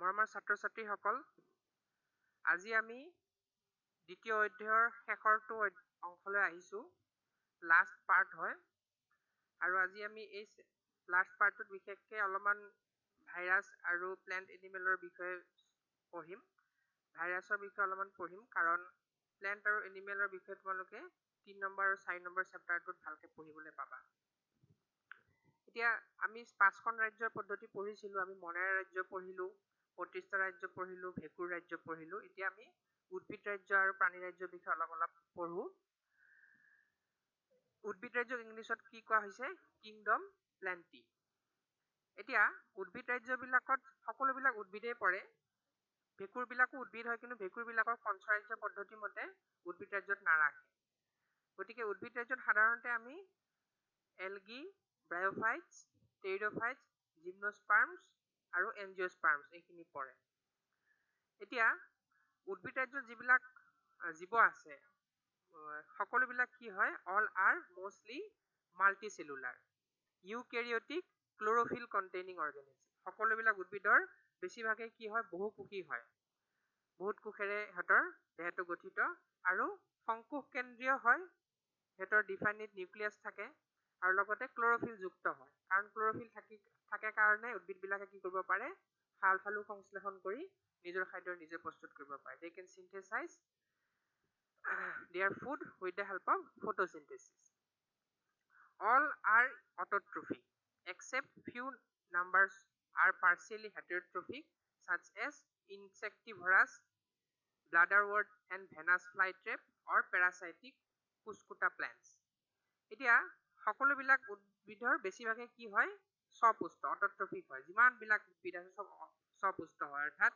মৰমৰ ছাত্ৰ-ছাত্ৰীসকল, আজি আমি দ্বিতীয় অধ্যায়ৰ শেষৰটো অংশলৈ আহিছোঁ। লাষ্ট পাৰ্ট হয় আৰু আজি আমি এই লাষ্ট পাৰ্টটোত বিশেষকৈ অলপমান ভাইৰাছ আৰু প্লেণ্ট এনিমেলৰ বিষয়ে পঢ়িম। ভাইৰাছৰ বিষয়ে অলপমান পঢ়িম কাৰণ প্লেণ্ট আৰু এনিমেলৰ বিষয়ে তোমালোকে 3 নম্বৰ আৰু 4 নম্বৰ চেপ্টাৰটোত ভালকৈ পঢ়িবলৈ পাবা। এতিয়া আমি 5খন ৰাজ্যৰ পদ্ধতি পঢ়িছিলোঁ। আমি মনেৰা ৰাজ্য পঢ়িলোঁ, প্ৰতিষ্ঠা ৰাজ্য পঢ়িলোঁ, ভেঁকুৰ ৰাজ্য পঢ়িলোঁ। এতিয়া আমি উদ্ভিদ ৰাজ্য আৰু প্ৰাণী ৰাজ্যৰ বিষয়ে অলপ পঢ়োঁ। উদ্ভিদ ৰাজ্যক ইংলিছত কি কোৱা হৈছে? Kingdom plenty. এতিয়া উদ্ভিদ ৰাজ্যবিলাকত সকলোবিলাক উদ্ভিদেই পৰে। ভেঁকুৰবিলাকো উদ্ভিদ হয়, কিন্তু ভেঁকুৰবিলাকৰ পঞ্চৰাজ্য পদ্ধতি মতে উদ্ভিদ ৰাজ্যত নাৰাখে। গতিকে উদ্ভিদ ৰাজ্যত সাধাৰণতে আমি এলগি, ব্ৰায়োফাইটছ, টেৰিডোফাইটছ, জিমনোস্পাৰ্মছ আৰু এনজিঅস্পাৰ্মছ এইখিনি পৰে। এতিয়া উদ্ভিদ ৰাজ্যত যিবিলাক জীৱ আছে সকলোবিলাক কি হয়? All are mostly multicellular, eukaryotic, chlorophyll containing organism. সকলোবিলাক উদ্ভিদৰ বেছিভাগেই কি হয়? বহুকোষী হয়। বহুত কোষেৰে সিহঁতৰ দেহটো গঠিত আৰু সংকোষ কেন্দ্ৰীয় হয়। সিহঁতৰ ডিফাইনিড নিউক্লিয়াছ থাকে আৰু লগতে ক্ল'ৰফিল যুক্ত হয়। কাৰণ ক্ল'ৰফিল থাকে কাৰণে উদ্ভিদবিলাকে কি কৰিব পাৰে? সালু সংশ্লেষণ কৰি নিজৰ খাদ্য নিজে প্ৰস্তুত কৰিব পাৰে। They can synthesize their food with the help of photosynthesis. All are autotrophic except few numbers are partially heterotrophic such as insectivorous, bladderwort and venus flytrap or parasitic Cuscuta plants. এতিয়া সকলোবিলাক উদ্ভিদৰ বেছিভাগে কি হয়? স্বপুষ্ট, অটোট্ৰফিক হয়। যিমানবিলাক উদ্ভিদ আছে চব স্বপুষ্ট হয়, অৰ্থাৎ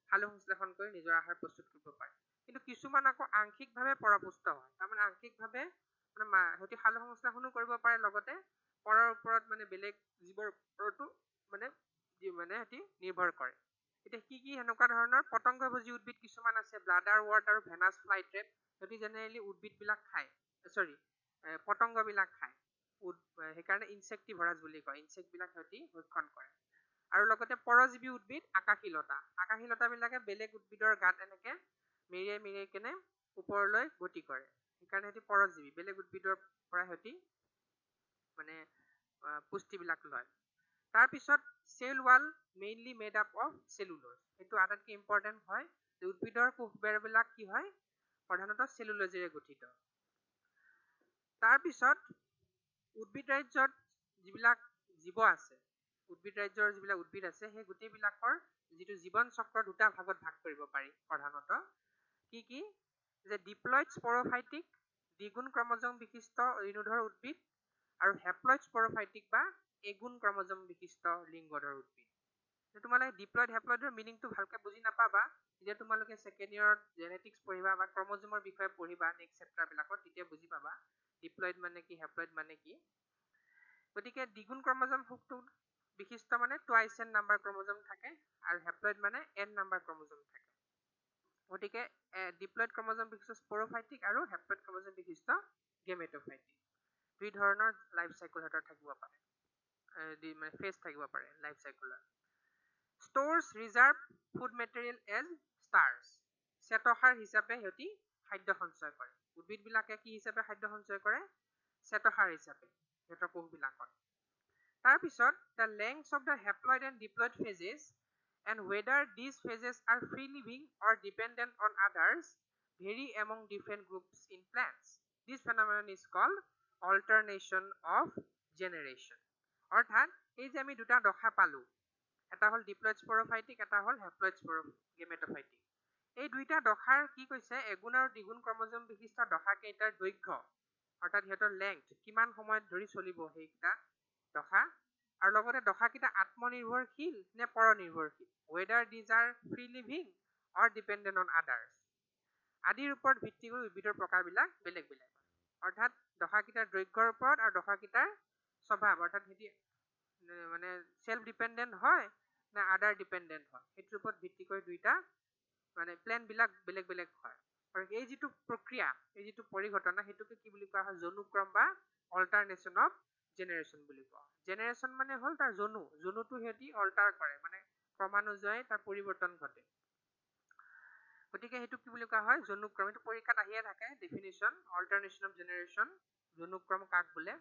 সালু সংশ্লেষণ কৰি নিজৰ আহাৰ প্ৰস্তুত কৰিব পাৰে। কিন্তু কিছুমান আকৌ আংশিকভাৱে পৰপুষ্ট হয়। তাৰমানে আংশিকভাৱে সিহঁতি সালু সংশ্লেষণো কৰিব পাৰে, লগতে পৰৰ ওপৰত বেলেগ জীৱৰ ওপৰতো সিহঁতি নিৰ্ভৰ কৰে। এতিয়া কি সেনেকুৱা ধৰণৰ পতংগভোজী উদ্ভিদ কিছুমান আছে, ব্লাডাৰৱৰ্ট আৰু ভেনাছ ফ্লাইট্ৰেপ। সিহঁতি জেনেৰেলি উদ্ভিদবিলাক খায়, পতংগবিলাক খায়। সেইকাৰণে ইনচেক্টিভৰাছ বুলি কয়। ইনচেক্টবিলাক সিহঁতি ভক্ষণ কৰে। আৰু লগতে পৰজীৱী উদ্ভিদ আকাশীলতা। আকাশীলতাবিলাকে বেলেগ উদ্ভিদৰ গাত এনেকে মেৰিয়াই কেনে ওপৰলৈ গতি কৰে। সেইকাৰণে সিহঁতি পৰজীৱী, বেলেগ উদ্ভিদৰ পৰা সিহঁতি পুষ্টিবিলাক লয়। তাৰপিছত cell wall mainly made up of cellulose. সেইটো আটাইতকৈ ইম্পৰ্টেণ্ট হয় যে উদ্ভিদৰ কোষবেৰবিলাক কি হয়? প্ৰধানতঃ চেলুলোজেৰে গঠিত। তাৰপিছত উদ্ভিদ ৰাজ্যত যিবিলাক জীৱ আছে, উদ্ভিদ ৰাজ্যৰ যিবিলাক উদ্ভিদ আছে, সেই গোটেইবিলাকৰ যিটো জীৱন চক্ৰ দুটা ভাগত ভাগ কৰিব পাৰি প্ৰধানতঃ। কি? যে ডিপ্লইড স্পৰফাইটিক, দ্বিগুণ ক্ৰমজম বিশিষ্ট ঋণুধৰ উদ্ভিদ আৰু হেপ্লইড স্পৰফাইটিক বা এগুণ ক্ৰমজম বিশিষ্ট লিংগধৰ উদ্ভিদ। তোমালোকে ডিপ্লইড হেপ্লইডৰ মিনিংটো ভালকে বুজি নাপাবা। যেতিয়া তোমালোকে ছেকেণ্ড ইয়েৰত জেনেটিক্স পঢ়িবা বা ক্ৰমজমৰ বিষয়ে পঢ়িবা নেক্সট চেপ্টাৰবিলাকত, তেতিয়া বুজি পাবা ডিপ্লইড মানে কি, হেপ্লইড মানে কি। গতিকে দ্বিগুণ ক্ৰমজম বিশিষ্ট মানে টুৱাইচ এন নাম্বাৰ ক্ৰমজম থাকে আৰু হেপ্লইড মানে এন নাম্বাৰ ক্ৰমজম থাকে। গতিকে ডিপ্লইড ক্ৰমজম বিশিষ্ট স্পৰফাইটিক আৰু হেপ্লইড ক্ৰমজম বিশিষ্ট গেমেটফাইটিক। দুই ধৰণৰ লাইফ চাইকেল সিহঁতৰ থাকিব পাৰে, ফেজ থাকিব পাৰে লাইফ চাইকেলৰ। Stores reserve food material as starch. শ্বেতসাৰ হিচাপে সিহঁতি খাদ্য সঞ্চয় কৰে। উদ্ভিদবিলাকে কি হিচাপে খাদ্য সঞ্চয় কৰে? শ্বেতসাৰ হিচাপে সিহঁতৰ কোষবিলাকত। তাৰপিছত the length of the haploid and diploid phases and whether these phases are free living or dependent on others vary among different groups in plants. This phenomenon is called alternation of generation. অৰ্থাৎ এই যে আমি দুটা দশা পালো, এটা হ'ল diploid স্পৰফাইটিক, এটা হ'ল হেপ্লইড গেমেটফাইটিক। এই দুইটা দশাৰ কি কৈছে? এগুণ আৰু দ্বিগুণ ক্ৰমজম বিশিষ্ট দশাকেইটাৰ দৈৰ্ঘ্য অৰ্থাৎ সিহঁতৰ লেংথ কিমান সময়ত ধৰি চলিব সেইকেইটা দশা, আৰু লগতে দশাকেইটা আত্মনিৰ্ভৰশীল নে পৰনিৰ্ভৰশীল, whether these are free living or dependent on others আদিৰ ওপৰত ভিত্তি কৰি উদ্ভিদৰ প্ৰকাৰবিলাক বেলেগ বেলেগ। অৰ্থাৎ দশাকেইটাৰ দৈৰ্ঘ্যৰ ওপৰত আৰু দশাকেইটাৰ স্বভাৱ, অৰ্থাৎ সিহঁতি চেল্ফ ডিপেণ্ডেণ্ট হয় নে আদাৰ ডিপেণ্ডেণ্ট হয়, সেইটোৰ ওপৰত ভিত্তি কৰি দুইটা প্লেনবিলাক বেলেগ বেলেগ হয়। আৰু এই যিটো প্ৰক্ৰিয়া, এই যিটো পৰিঘটনা, সেইটোকে কি বুলি কোৱা হয়? জনুক্ৰম বা অল্টাৰনেশ্যন অফ জেনেৰেশ্যন বুলি কোৱা হয়। জেনেৰেশ্যন মানে হ'ল তাৰ জনুটো সিহঁতি অল্টাৰ কৰে, ক্ৰমানুজয়ে তাৰ পৰিৱৰ্তন ঘটে গতিকে হেতু কি বুলি কোৱা হয় জনুক্ৰম এটো পৰীক্ষাত আহিয়ে থাকে ডেফিনিশ্যন অল্টাৰনেশ্যন অফ জেনাৰেশ্যন জনুক্ৰম কাক বোলে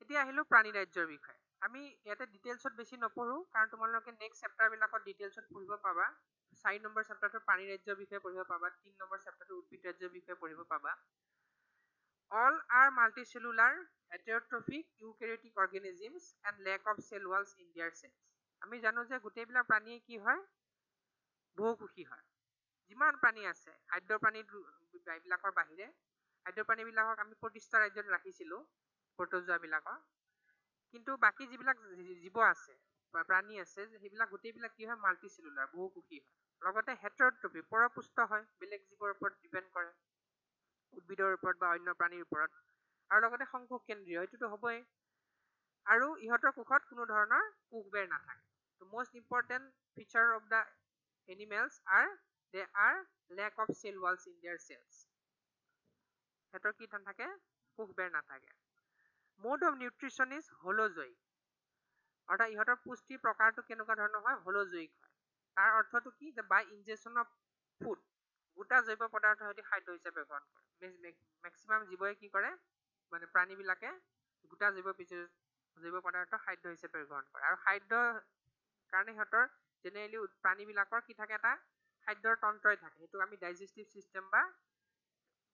এতিয়া আহিলো প্ৰাণী ৰাজ্যৰ বিষয়ে আমি ইয়াতে ডিটেইলছত বেছি নপঢ়ো কাৰণ তোমালোকে নেক্সট চেপ্টাৰ বিলাকত ডিটেইলছত পঢ়িব পাবা 4 নম্বৰ চেপ্টাৰটো প্ৰাণী ৰাজ্যৰ বিষয়ে পঢ়িব পাবা 3 নম্বৰ চেপ্টাৰটো উদ্ভিদ ৰাজ্যৰ বিষয়ে পঢ়িব পাবা all are multicellular heterotrophic eukaryotic organisms and lack of cell walls in their cells আমি জানো যে গোটেইবিলাক প্ৰাণীয়ে কি হয় বহুকোষী হয় যিমান প্ৰাণী আছে খাদ্য প্ৰাণী বিলাকৰ বাহিৰে খাদ্য প্ৰাণী বিলাকক আমি প্ৰতিষ্ঠা ৰাজ্যত ৰাখিছিলো প্ৰটোজোৱা বিলাকক কিন্তু বাকি যিবিলাক জীৱ আছে বা প্ৰাণী আছে সেইবিলাক গোটেইবিলাক কি হয় মাল্টিসেলুলাৰ বহুকোষী হয় লগতে হেটাৰট্ৰফি পৰপুষ্ট হয় বেলেগ জীৱৰ ওপৰত ডিপেন্ড কৰে উদ্ভিদৰ ওপৰত বা অন্য প্ৰাণীৰ ওপৰত আৰু লগতে সংকোষ কেন্দ্ৰীয় এইটোতো হ'বই আৰু ইহঁতৰ কোষত কোনো ধৰণৰ কোষবেৰ নাথাকে তো most important feature of the animals are they are lack of cell walls in their cells হেতৰ কি নাথাকে কোষবেৰ নাথাকে mode of nutrition is holozoic অৰ্থাৎ ইহঁতৰ পুষ্টিৰ প্ৰকাৰটো কেনেকুৱা ধৰণৰ হয় হলোজয়িক হয় তাৰ অৰ্থটো কি যে বাই ইনজেকশ্যন অফ ফুড গোটা জৈৱ পদাৰ্থ সৈতে খাদ্য হিচাপে গ্ৰহণ কৰে মেক্সিমাম জীৱই কি কৰে মানে প্ৰাণীবিলাকে গোটা জৈৱ পদাৰ্থ খাদ্য হিচাপে গ্ৰহণ কৰে আৰু খাদ্য কাৰণে সিহঁতৰ জেনেৰেলি প্ৰাণীবিলাকৰ কি থাকে এটা খাদ্যৰ তন্ত্ৰই থাকে সেইটো আমি ডাইজেষ্টিভ সিস্টেম বা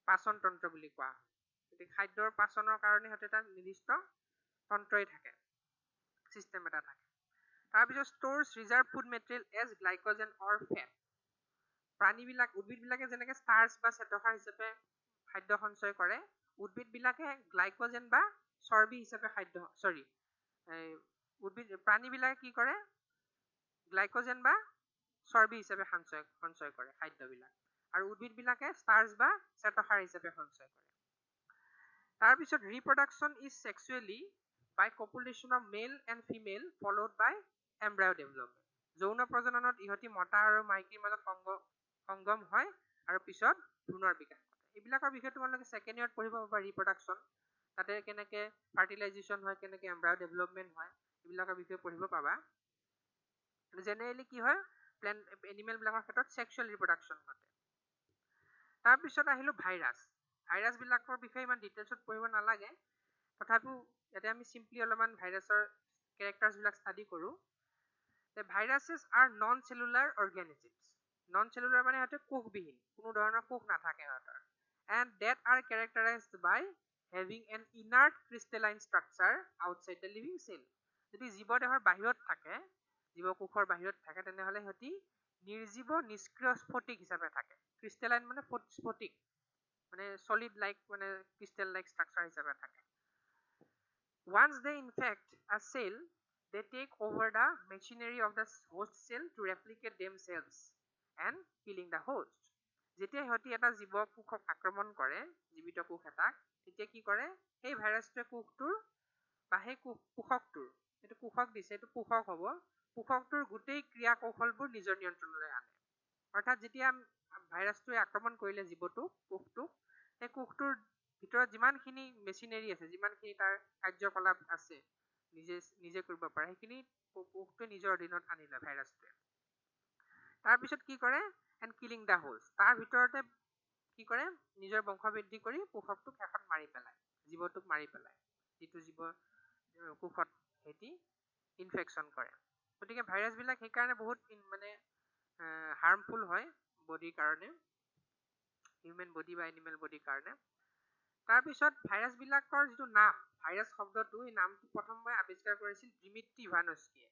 পাচন তন্ত্ৰ বুলি কোৱা হয় গতিকে খাদ্যৰ পাচনৰ কাৰণে সিহঁতে এটা নিৰ্দিষ্ট তন্ত্ৰই থাকে সিস্টেম এটা থাকে তাৰপিছত stores reserve food material as glycogen or fat প্ৰাণীবিলাক উদ্ভিদবিলাকে যেনেকৈ ষ্টাৰ্চ বা শ্বেতসাৰ হিচাপে খাদ্য সঞ্চয় কৰে উদ্ভিদবিলাকে গ্লাইকোজেন বা চৰ্বি হিচাপে প্ৰাণীবিলাকে কি কৰে গ্লাইকোজেন বা চৰ্বি হিচাপে সঞ্চয় কৰে খাদ্যবিলাক আৰু উদ্ভিদবিলাকে ষ্টাৰ্চ বা শ্বেতসাৰ হিচাপে সঞ্চয় কৰে তাৰপিছত reproduction is sexually by copulation of male and female followed by embryo development যৌন প্ৰজননত ইহতি মতা আৰু মাইকীৰ মাজত সংগম হয় আৰু পিছত ভ্ৰূণৰ বিকাশ ঘটে এইবিলাকৰ বিষয়ে তোমালোকে সেকেন্ড ইয়াৰত পঢ়িব পাবা ৰিপ্ৰডাকশ্যন তাতে কেনেকে ফাৰ্টিলাইজেশ্যন হয় কেনেকে এমব্ৰায়ো ডেভেলপমেন্ট হয় এইবিলাকৰ বিষয়ে পঢ়িব পাবা জেনেৰেলি কি হয় এনিমেল বিলাকৰ ক্ষেত্ৰত সেক্সুৱেল ৰিপ্ৰডাকশ্যন ঘটে তাৰপিছত আহিলো ভাইৰাছ বিলাকৰ বিষয়ে ইমান ডিটেইলছত পঢ়িব নালাগে তথাপিও ইয়াতে আমি সিম্পলি অলপমান ভাইৰাছৰ ক্যাৰেক্টাৰ্ছ বিলাক ষ্টাডি কৰো viruses are non cellular organisms non cellular মানে সিহঁতে কোষবিহীন কোনো ধৰণৰ কোষ নাথাকে সিহঁতৰ and that are characterised by having an inert crystalline structure outside the living cell যদি জীৱদেহৰ বাহিৰত থাকে জীৱকোষৰ বাহিৰত থাকে তেনেহ'লে সিহঁতি নিৰ্জীৱ নিষ্ক্ৰিয় স্ফটিক হিচাপে থাকে ক্ৰিষ্টেলাইন মানে স্ফটিক মানে সলিড লাইক মানে ক্ৰিষ্টেল লাইক ষ্ট্ৰাকচাৰ হিচাপে থাকে Once they infect a cell, they take over the machinery of the host cell to replicate themselves and killing the host. যেতিয়া সিহঁতি এটা জীৱ কোষক আক্ৰমণ কৰে জীৱিত কোষ এটাক তেতিয়া কি কৰে সেই ভাইৰাছটোৱে কোষটোৰ বা সেই কোষকটোৰ এইটো কোষক দিছে এইটো পোষক হ'ব পোষকটোৰ গোটেই ক্ৰিয়া কৌশলবোৰ নিজৰ নিয়ন্ত্ৰণলৈ আনে অৰ্থাৎ যেতিয়া ভাইৰাছটোৱে আক্ৰমণ কৰিলে জীৱটোক কোষটোক সেই কোষটোৰ ভিতৰত যিমানখিনি মেচিনেৰী আছে যিমানখিনি তাৰ কাৰ্যকলাপ আছে নিজে কৰিব পাৰে সেইখিনি কোষটোৱে নিজৰ অধীনত আনি লয় ভাইৰাছটোৱে তাৰপিছত কি কৰে এণ্ড কিলিং দা হোষ্ট তাৰ ভিতৰতে কি কৰে নিজৰ বংশবৃদ্ধি কৰি পোষকটোক শেষত মাৰি পেলায় জীৱটোক মাৰি পেলায় যিটো জীৱ কোষত হেতি ইনফেকশ্যন কৰে গতিকে ভাইৰাছবিলাক সেইকাৰণে বহুত মানে হাৰ্মফুল হয় বডিৰ কাৰণে হিউমেন বডি বা এনিমেল বডিৰ কাৰণে তাৰপিছত ভাইৰাছবিলাকৰ যিটো নাম ভাইৰাছ শব্দটো এই নামটো প্ৰথমবাৰ আৱিষ্কাৰ কৰিছিল ডিমিত্ৰি ইভানস্কিয়ে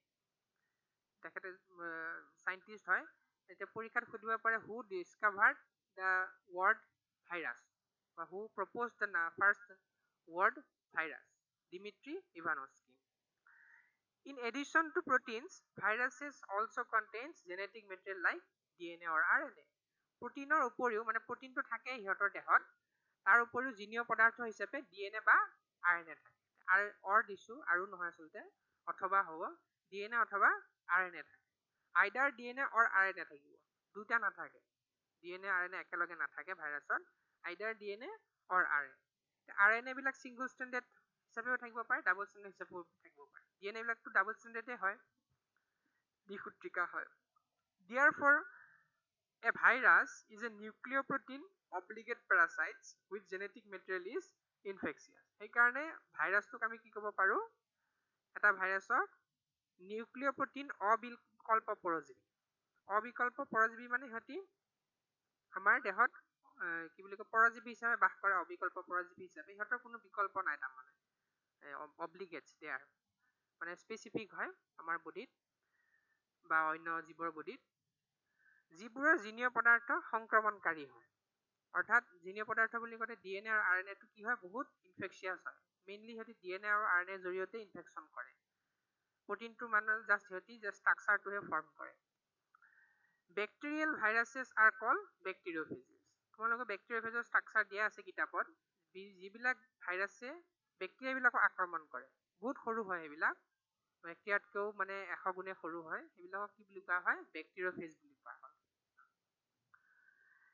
তেখেতে সাইন্টিষ্ট হয় এতিয়া পৰীক্ষাত সুধিব পাৰে who discovered the word virus বা who proposed the first word virus Dmitri Ivanovsky In addition to proteins, viruses also contains genetic material like DNA or RNA. প্ৰটিনৰ উপৰিও মানে প্ৰটিনটো থাকে ইহঁতৰ দেহত তাৰ উপৰিও জিনীয় পদাৰ্থ হিচাপে DNA বা RNA থাকে আৰু দিছো আৰু নহয় আচলতে অথবা হ'ব DNA অথবা RNA থাকে আইদাৰ DNA or RNA থাকিব দুটা নাথাকে DNA RNA একেলগে নাথাকে ভাইৰাছত আইদাৰ DNA or RNA RNA বিলাক সিংগল ষ্ট্ৰেণ্ডেড হিচাপেও থাকিব পাৰে ডাবল ষ্ট্ৰেণ্ডেড হিচাপেও থাকিব পাৰে DNA বিলাকতো ডাবল ষ্ট্ৰেণ্ডেডে হয় দ্বিসূত্ৰিকা হয়। Therefore, a virus is a nucleoprotein obligate parasite with genetic material is infectious. সেইকাৰণে ভাইৰাছটোক আমি কি ক'ব পাৰো? এটা ভাইৰাছক নিউক্লিঅ'প্ৰটিন অবিকল্প পৰজীৱী। অবিকল্প পৰজীৱী মানে সিহঁতি আমাৰ দেহত কি বুলি কয় পৰজীৱী হিচাপে বাস কৰে, অবিকল্প পৰজীৱী হিচাপে। সিহঁতৰ কোনো বিকল্প নাই তাৰমানে, অব্লিগেটছ দে আৰ, মানে স্পেচিফিক হয় আমাৰ বডিত বা অন্য জীৱৰ বডিত, যিবোৰৰ জিনীয় পদাৰ্থ সংক্ৰমণকাৰী হয়। অৰ্থাৎ জিনীয় পদাৰ্থ বুলি ক'লে DNA আৰু RNAটো কি হয়, বহুত ইনফেকচিয়াছ হয়। মেইনলি সিহঁতি DNA আৰু RNA ৰ জৰিয়তে ইনফেকশ্যন কৰে। প্ৰটিনটো মানে সিহঁতি ষ্ট্ৰাকচাৰটোহে ফৰ্ম কৰে। বেক্টেৰিয়েল ভাইৰাছেছ আৰ কল বেক্টেৰিঅ'ফেজেছ। তোমালোকৰ বেক্টেৰিঅ'ফেজৰ ষ্ট্ৰাকচাৰ দিয়া আছে কিতাপত। যিবিলাক ভাইৰাছে বেক্টেৰিয়াবিলাকক আক্ৰমণ কৰে, বহুত সৰু হয় সেইবিলাক, বেক্টেৰিয়াতকৈও মানে 100 গুণে সৰু হয়, সেইবিলাকক কি বুলি কোৱা হয়? বেক্টেৰিঅ'ফেজ বুলি কোৱা হয়।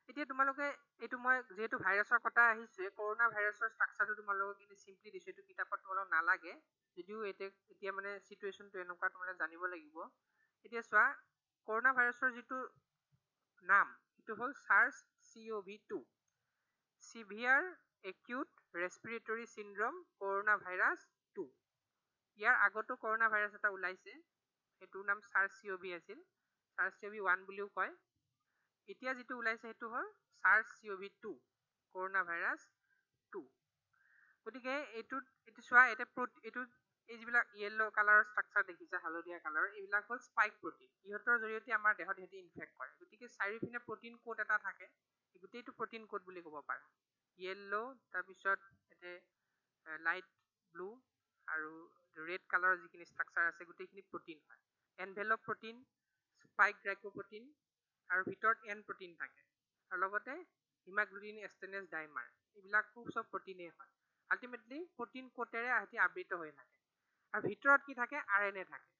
এতিয়া তোমালোকে এইটো মই যিহেতু ভাইৰাছৰ কথা আহিছে, কৰোণা ভাইৰাছৰ ষ্ট্ৰাকচাৰটো তোমালোকক কিন্তু চিম্পলি দিছোঁ, এইটো কিতাপত তোমালোকক নালাগে, যদিও এতিয়া মানে চিটুৱেশ্যনটো এনেকুৱা তোমালোকে জানিব লাগিব। এতিয়া চোৱা, কৰোণা ভাইৰাছৰ যিটো নাম সেইটো হ'ল SARS-CoV-2, severe acute respiratory syndrome corona virus 2। ইয়াৰ আগতো কৰোণা ভাইৰাছ এটা ওলাইছে, সেইটোৰ নাম SARS-CoV আছিল, SARS-CoV-1 বুলিও কয়। এতিয়া যিটো ওলাইছে সেইটো হ'ল SARS-CoV-2, কৰোণা ভাইৰাছ 2। গতিকে এইটো চোৱা, এই যিবিলাক য়েল্ল' কালাৰৰ ষ্ট্ৰাকচাৰ দেখিছা, হালধীয়া কালাৰৰ, এইবিলাক হ'ল স্পাইক প্ৰটিন। ইহঁতৰ জৰিয়তে আমাৰ দেহত সিহঁতি ইনফেক্ট কৰে। গতিকে চাৰিওপিনে প্ৰটিন কোড এটা থাকে, গোটেইটো প্ৰটিন কোড বুলি ক'ব পাৰা। য়েল্ল', তাৰপিছত ইয়াতে লাইট ব্লু আৰু ৰেড কালাৰৰ যিখিনি ষ্ট্ৰাকচাৰ আছে গোটেইখিনি প্ৰটিন হয়। এনভেলপ প্ৰটিন, স্পাইক গ্লাইক'প্ৰটিন আৰু ভিতৰত এন প্ৰটিন থাকে, আৰু লগতে হিমাগ্লুটিন এষ্টেনেছ ডাইমাৰ, এইবিলাকো চব প্ৰটিনেই হয়। আল্টিমেটলি প্ৰটিন কোটেৰে সিহঁতি আবৃত হৈ থাকে। আৰু ভিতৰত কি থাকে? RNA থাকে,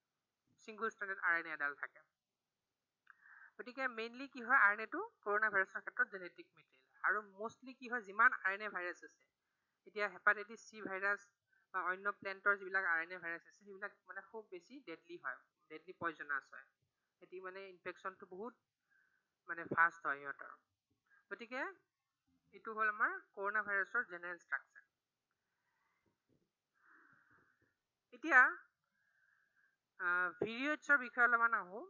ছিংগল ষ্ট্ৰেণ্ডেড RNA এডাল থাকে। গতিকে মেইনলি কি হয়, RNAটো কৰোণা ভাইৰাছৰ ক্ষেত্ৰত জেনেটিক মেটেৰিয়েল। আৰু মষ্টলি কি হয়, যিমান RNA ভাইৰাছ আছে, এতিয়া হেপাটাইটিছ চি ভাইৰাছ বা অন্য প্লেণ্টৰ যিবিলাক RNA ভাইৰাছ আছে, সেইবিলাক মানে খুব বেছি ডেডলি হয়, ডেডলি পয়জনাছ হয়। সিহঁতি মানে ইনফেকশ্যনটো বহুত মানে ফাষ্ট হয় সিহঁতৰ। গতিকে এইটো হ'ল আমাৰ কৰোণা ভাইৰাছৰ জেনেৰেল ষ্ট্ৰাকচাৰ। এতিয়া ভিৰিঅইডছৰ বিষয়ে অলপমান আহোঁ।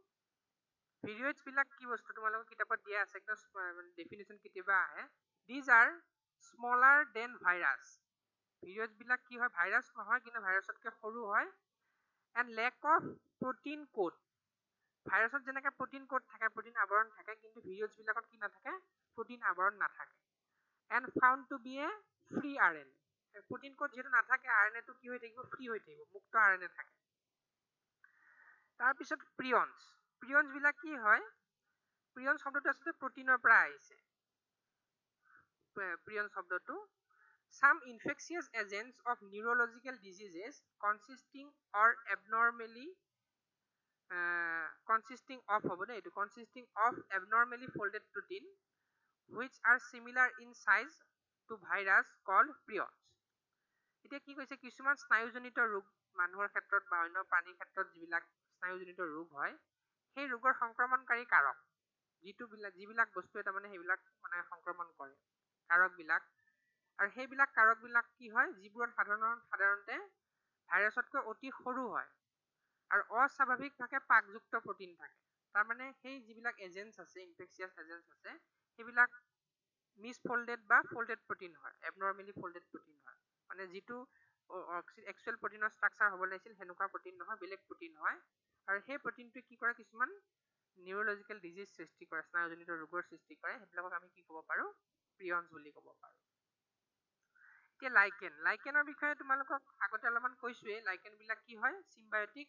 ভিৰিঅইডছ বিলাক কি বস্তু তোমালোকৰ কিতাপত দিয়া আছে, একদম ডেফিনেশ্যন কেতিয়াবা আহে। These are smaller than virus. Viroids বিলাক কি হয়? ভাইৰাছ নহয়, কিন্তু ভাইৰাছতকৈ সৰু হয়। And lack of protein coat. ভাইৰাছত যেনেকৈ প্ৰটিন কোড থাকে, প্ৰটিন আৱৰণ থাকে, কিন্তু ভিৰিঅইডছ বিলাকত কি নাথাকে? প্ৰটিন আৱৰণ নাথাকে। And found to be a free RNA। Protein code যিহেতু নাথাকে, RNAটো কি হৈ থাকিব? ফ্ৰী হৈ থাকিব, মুক্ত RNA থাকে। তাৰপিছত প্ৰিয়নছ। প্ৰিয়নছ বিলাক কি হয়? প্ৰিয়ন শব্দটো আচলতে প্ৰটিনৰ পৰা আহিছে। প্ৰিয়ন শব্দটো some infectious agents of neurological diseases consisting of abnormally folded protein which are similar in size to virus called prions. এতিয়া কি কৈছে, কিছুমান স্নায়ুজনিত ৰোগ মানুহৰ ক্ষেত্ৰত বা অন্য প্ৰাণীৰ ক্ষেত্ৰত যিবিলাক স্নায়ুজনিত ৰোগ হয়, সেই ৰোগৰ সংক্ৰমণকাৰী কাৰক যিবিলাক বস্তুৱে তাৰমানে সেইবিলাক মানে সংক্ৰমণ কৰে, কাৰকবিলাক, আৰু সেইবিলাক কাৰকবিলাক কি হয়? যিবোৰত সাধাৰণতে ভাইৰাছতকৈ অতি সৰু হয় আৰু অস্বাভাৱিকভাৱে পাকযুক্ত প্ৰটিন থাকে। তাৰমানে সেই যিবিলাক এজেণ্টছ আছে, ইনফেকচিয়াছ এজেণ্টছ আছে, সেইবিলাক মিছফল্ডেড বা ফল্ডেড প্ৰটিন হয়, এবনৰ্মেলি ফল্ডেড প্ৰটিন হয়। মানে যিটো একচুৱেল প্ৰটিনৰ ষ্ট্ৰাকচাৰ হ'ব লাগিছিল সেনেকুৱা প্ৰটিন নহয়, বেলেগ প্ৰটিন হয়। আৰু সেই প্ৰটিনটোৱে কি কৰে? কিছুমান নিউৰলজিকেল ডিজিজ সৃষ্টি কৰে, স্নায়ুজনিত ৰোগৰ সৃষ্টি কৰে। সেইবিলাকক আমি কি ক'ব পাৰোঁ? প্ৰিয়নছ বুলি ক'ব পাৰোঁ। এতিয়া লাইকেনৰ বিষয়ে তোমালোকক আগতে অলপমান কৈছোৱেই। লাইকেন বিলাক কি হয়? চিম্বায়টিক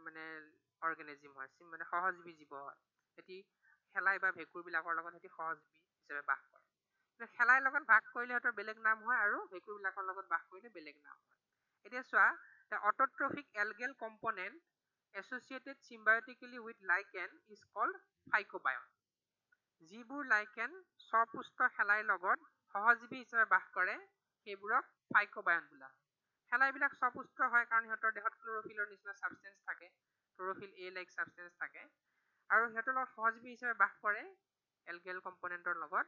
মানে অৰ্গেনিজিম হয়, মানে সহজীৱী জীৱ হয়। সিহঁতি শেলাই বা ভেঁকুৰবিলাকৰ লগত সিহঁতি সহজীৱী হিচাপে বাস কৰে। কিন্তু শেলাইৰ লগত বাস কৰিলে সিহঁতৰ বেলেগ নাম হয়, আৰু ভেঁকুৰবিলাকৰ লগত বাস কৰিলে বেলেগ নাম হয়। এতিয়া চোৱা, the autotrophic algal component associated symbiotically with lichen is called phycobion. যিবোৰ লাইকেন স্বপুষ্ট শেলাইৰ লগত সহজীৱী হিচাপে বাস কৰে, সেইবোৰক ফাইকোবায়ন বোলা হয়। শেলাইবিলাক স্বপুষ্ট হয় কাৰণ সিহঁতৰ দেহত ক্ল'ৰফিলৰ নিচিনা ছাবষ্টেঞ্চ থাকে, ক্ল'ৰ'ফিল এ লাইক ছাবষ্টেঞ্চ থাকে আৰু সিহঁতৰ লগত সহজীৱী হিচাপে বাস কৰে এলগেল কম্পনেণ্টৰ লগত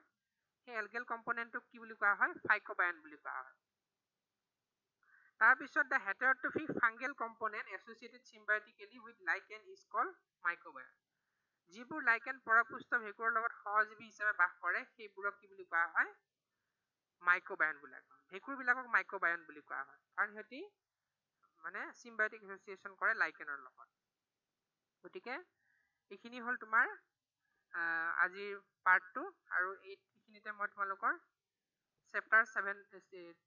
সেই এলগেল কম্পনেণ্টটোক কি বুলি কোৱা হয় ফাইক'বায়ন বুলি কোৱা হয় তাৰপিছত the heterotrophic fungal component associated symbiotically with lichen is called mycobiont যিবোৰ লাইকেন পৰাপুষ্ট ভেঁকুৰৰ লগত সহজীৱী হিচাপে বাস কৰে সেইবোৰক কি বুলি কোৱা হয় মাইক্ৰ'বায়ন বুলি কোৱা হয় ভেঁকুৰবিলাকক মাইক্ৰ'বায়ন বুলি কোৱা হয় কাৰণ সিহঁতি মানে চিম্বায়টিক এছ'চিয়েশ্যন কৰে লাইকেনৰ লগত গতিকে এইখিনি হ'ল তোমাৰ আজিৰ পাৰ্টটো আৰু এইখিনিতে মই তোমালোকৰ চেপ্টাৰ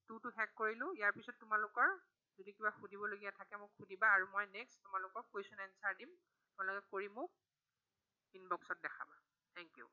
2টো শেষ কৰিলোঁ ইয়াৰ পিছত তোমালোকৰ যদি কিবা সুধিবলগীয়া থাকে মোক সুধিবা আৰু মই নেক্সট তোমালোকক কুৱেশ্যন এনচাৰ দিম তোমালোকে কৰি মোক ইনবক্সত দেখাবা থেংক ইউ